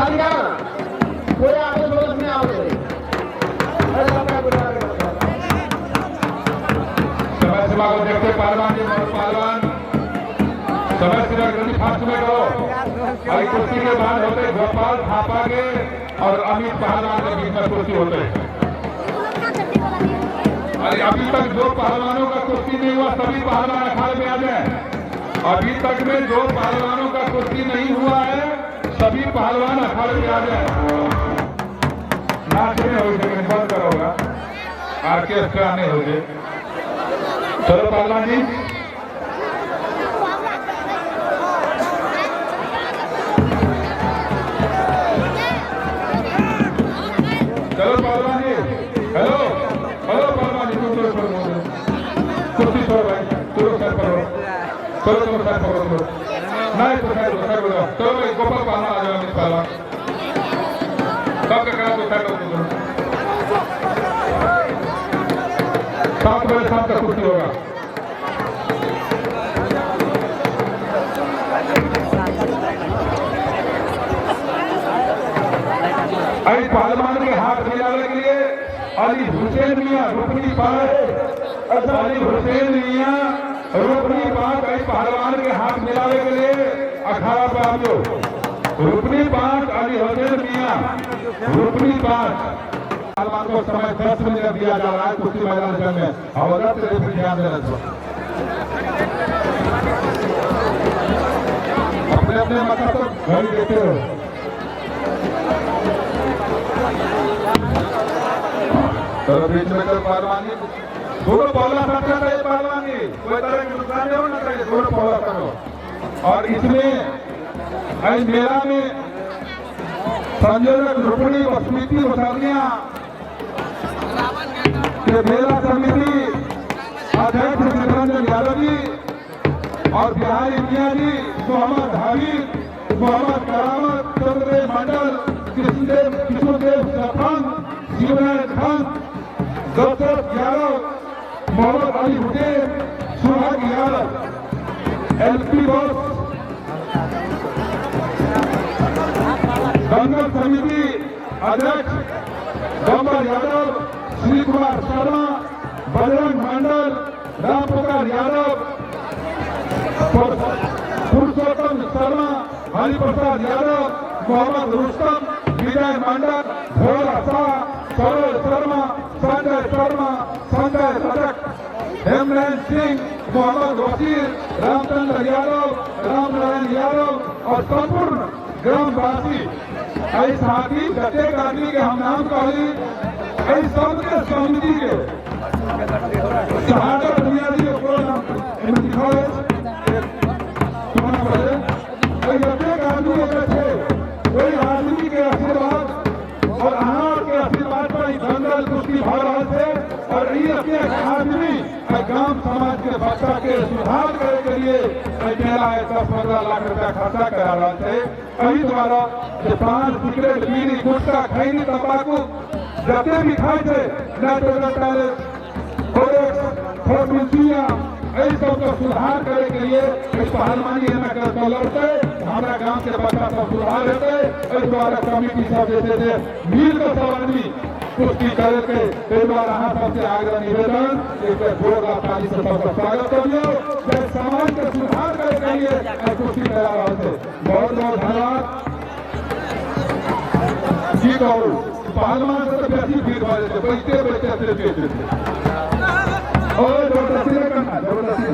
खाली क्या पूरे आगे बोल में आओगे समय सीमा को देखते पहलवान जी पहलवान समय सीमा जल्दी फास्ट में करो। अभी कुश्ती के बाद होते गोपाल थापा के और अमित पहलवान के बीच में कुश्ती होते। अरे अभी तक जो पहलवानों का कुश्ती नहीं हुआ सभी पहलवान अखाड़े में आ जाए। अभी तक में जो पहलवानों का कुश्ती नहीं हुआ है सभी पहलवान अखाड़े में आ जाए। नाच नहीं हो सके बंद करोगा आर्केस्ट्रा नहीं हो जाए। चलो पहलवान जी चलो पहलवान जी हेलो हेलो पहलवान जी तुम कुर्सी छोड़ो भाई तुम सर करो चलो तुम सर करो नहीं तो सर करो चलो भाई गोपाल पहलवान आ जाओ पहलवान सबका करा तो सर करो 7 बजे शाम तक कुर्सी होगा। अली पहलवान के हाथ मिलाने के लिए अली हुसैन मियां रुकनी पाए अली हुसैन मियां रुकनी पाक पहलवान के हाथ मिलाने के लिए अखाड़ा पे आप लोग रुकनी पाक अली हुसैन मियां रुकनी पाक पहलवान को समय 10 मिनट दिया जा रहा है कुश्ती मैदान में अवगत ध्यान देना चाहिए। अपने अपने मतलब तो घड़ी देते हो तो बीच में तो पहलवानी दोनों पहला सकता है पहलवानी कोई तरह की नुकसान नहीं होना चाहिए दोनों पहला करो। और इसमें मेला में संयोजक रुक्मिणी व स्मृति वसालिया के मेला समिति अध्यक्ष निरंजन यादव जी और बिहारी मियाँ जी मोहम्मद हाबिब मोहम्मद करामत चंद्रदेव मंडल किशोरदेव सफान जीवनारायण खान डॉक्टर यादव मोहम्मद अली हुसैन सुहाग यादव एलपी बॉस दंगल समिति अध्यक्ष गंबर यादव श्री कुमार शर्मा बजरंग मंडल राम प्रकाश यादव पुरुषोत्तम शर्मा हरिप्रसाद यादव मोहम्मद रुस्तम विजय मंडल भोला शाह सरोज शर्मा संजय रजक हेमराज सिंह मोहम्मद वसीर रामचंद्र यादव रामनारायण यादव और संपूर्ण ग्रामवासी साथी प्रत्येक आदमी के हम नाम कही सबके समिति के शहादत बुनियादी प्रत्येक आदमी कोई आदमी के आशीर्वाद और अनार के आशीर्वाद पर दंगल कुश्ती भर रहे थे और अपने आदमी गांव समाज के बच्चा के सुधार करे के लिए मेला 10-15 लाख रुपया खर्चा करा रहे थे। कहीं द्वारा पान सिगरेट बीड़ी गुटखा खैनी तंबाकू जते भी खाए थे सबका सुधार करे के लिए पहलवानी लड़ते हमारा गांव के बच्चा सब सुधार होते इस द्वारा कमिटी सब जैसे थे मिल कर सब आदमी कुश्ती करे के द्वारा यहाँ सबसे आग्रह निवेदन ताली से सबका स्वागत करिए समाज के सुधार करे के लिए कुश्ती करा रहे थे। बहुत बहुत धन्यवाद जी। कहो पहलवान से तो बेसी भीड़ वाले थे बैठते और जबरदस्ती नहीं करना जबरदस्ती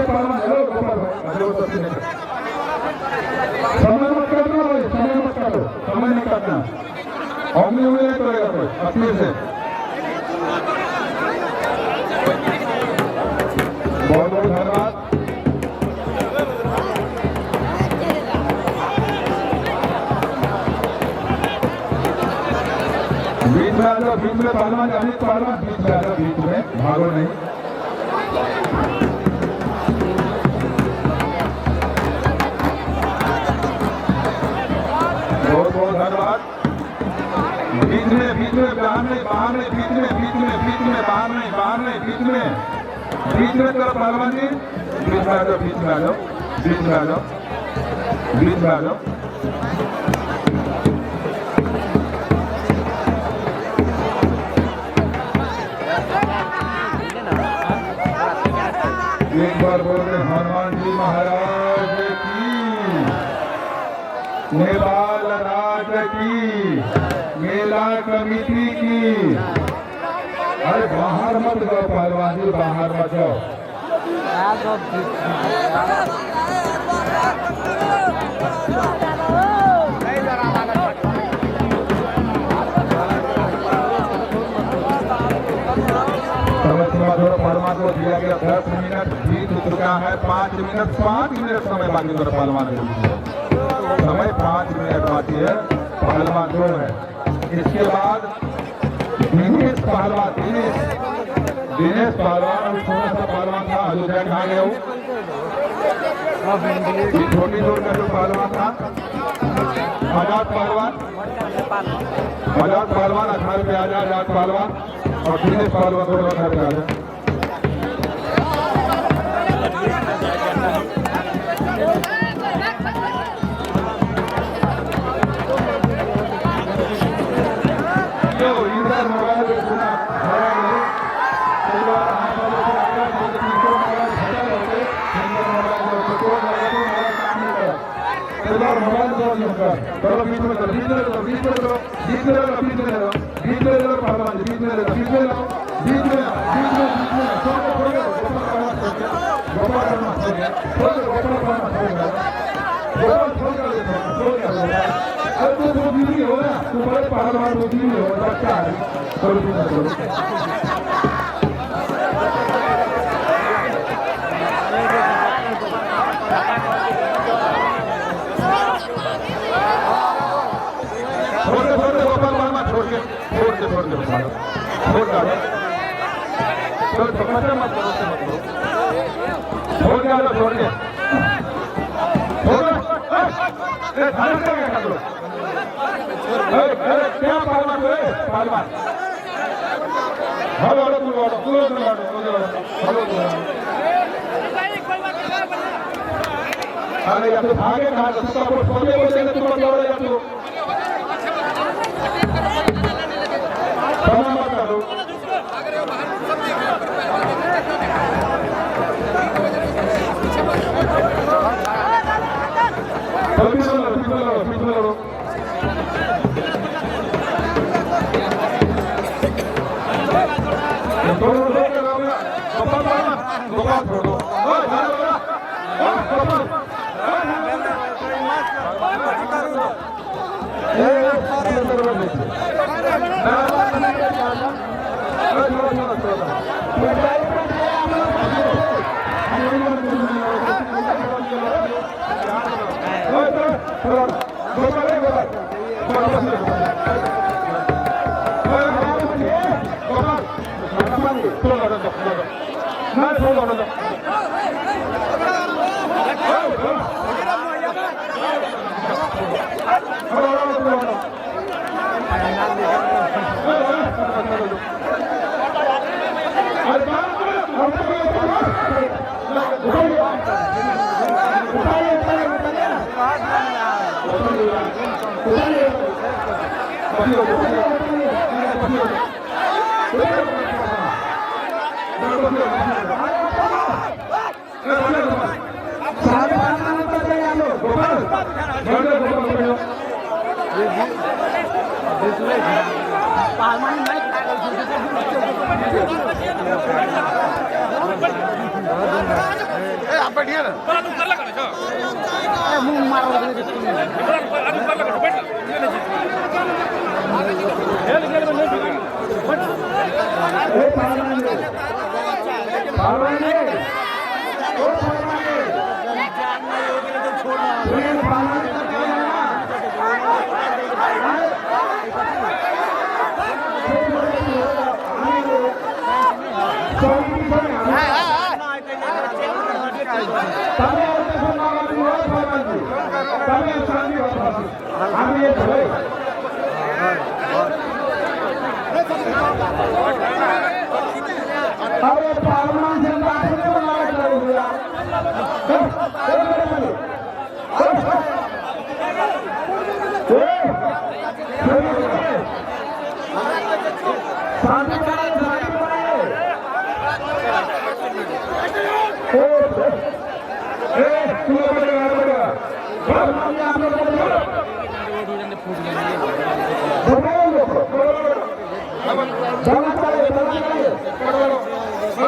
पहलवान हेलो गोपाल भाई जबरदस्ती नहीं समय मत करना भाई समय मत करो समय नहीं करना हमने नहीं करेगा कोई अपने से। बहुत बहुत धन्यवाद। बीच में पहलवान अमित पहलवान बीच में भागो नहीं। बहुत बहुत धन्यवाद। बीच में बाहर तरफ पहलवान जी बीच में आ जाओ। नेपाल राज्य की मेला कमेटी की। अरे बाहर मत जाओ पहलवान जी, बाहर मत जाओ। पहलवान को दिया गया 10 मिनट बीत चुका है। 5 मिनट समय बाकी पहलवान समय 5 मिनट बाकी है। पहलवान जो है इसके बाद दिनेश पहलवान, दिनेश पहलवान और छोटा सा पहलवान था अयोध्या कहा गया हूँ। छोटी जोड़ का जो पहलवान था आजाद पहलवान, आजाद पहलवान 18 पे आजाद पहलवान और दिनेश पहलवान को 18 पे आजाद। अरे या तो भागे कहा बोले तुम या तो मत करो। आप लोग देखो